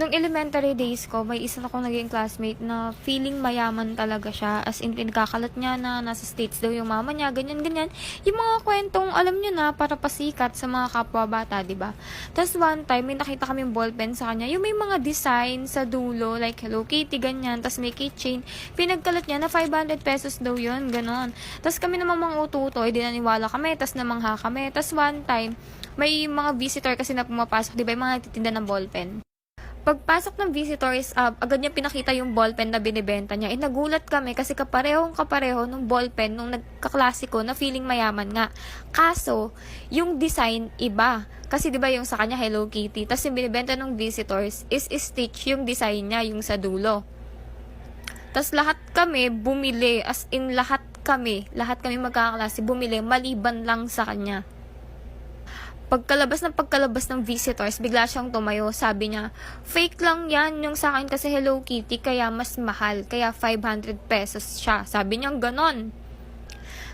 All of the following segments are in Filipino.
Nung elementary days ko, may isa akong naging classmate na feeling mayaman talaga siya. As in, pinagkakalat niya na nasa States daw yung mama niya, ganyan-ganyan. Yung mga kwentong, alam niyo na, para pasikat sa mga kapwa bata, di ba? Tapos one time, may nakita kaming ballpen sa kanya. Yung may mga design sa dulo, like Hello Kitty, ganyan. Tapos may keychain. Pinagkalat niya na 500 pesos daw yun, ganon. Tapos kami naman mga uto-uto, di naniwala kami, tapos namangha kami. Tapos one time, may mga visitor kasi na pumapasok, di ba, yung mga nagtitinda ng ballpen. Pagpasok ng visitors, agad niya pinakita yung ballpen na binibenta niya. Nagulat kami kasi kapareho nung ballpen nung nagkaklasiko na feeling mayaman nga. Kaso, yung design iba. Kasi 'di ba yung sa kanya Hello Kitty, tapos yung binibenta ng visitors is stitch yung design niya, yung sa dulo. Tapos lahat kami bumili, as in lahat kami magkakaklase bumili maliban lang sa kanya. Pagkalabas ng visitors, bigla siyang tumayo. Sabi niya, fake lang yan yung sa akin kasi Hello Kitty, kaya mas mahal. Kaya 500 pesos siya. Sabi niya ganon.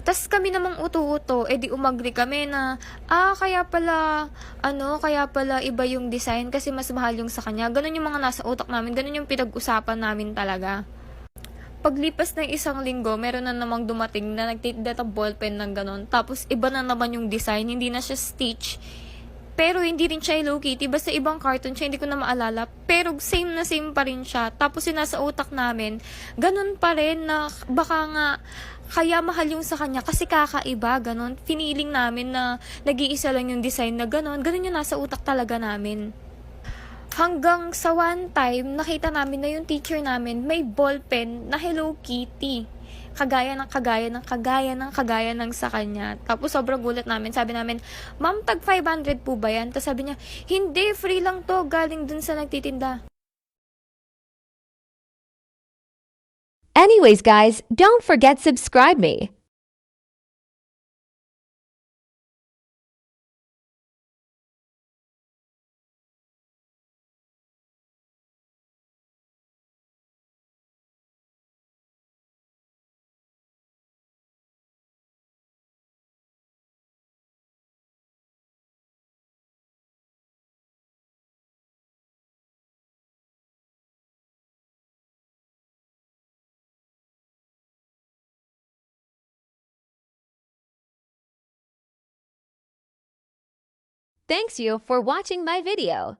Tas kami namang uto-uto, di umagri kami na, kaya pala iba yung design kasi mas mahal yung sa kanya. Ganon yung mga nasa utak namin, ganon yung pinag-usapan namin talaga. Paglipas ng isang linggo, meron na namang dumating na nagtitinda ng ballpen ng ganon. Tapos, iba na naman yung design. Hindi na siya Stitch. Pero, hindi rin siya Hello Kitty. Basta ibang cartoon siya. Hindi ko na maalala. Pero, same na same pa rin siya. Tapos, yung nasa utak namin, ganon pa rin na baka nga kaya mahal yung sa kanya kasi kakaiba, ganon. Finiling namin na nag-iisa lang yung design na ganon. Ganon yung nasa utak talaga namin. Hanggang sa one time, nakita namin na yung teacher namin may ballpen na Hello Kitty. Kagaya ng sa kanya. Tapos sobrang gulat namin. Sabi namin, Ma'am, tag 500 po ba yan? Tapos sabi niya, hindi, free lang to. Galing dun sa nagtitinda. Anyways, guys, don't forget subscribe me. Thanks you for watching my video.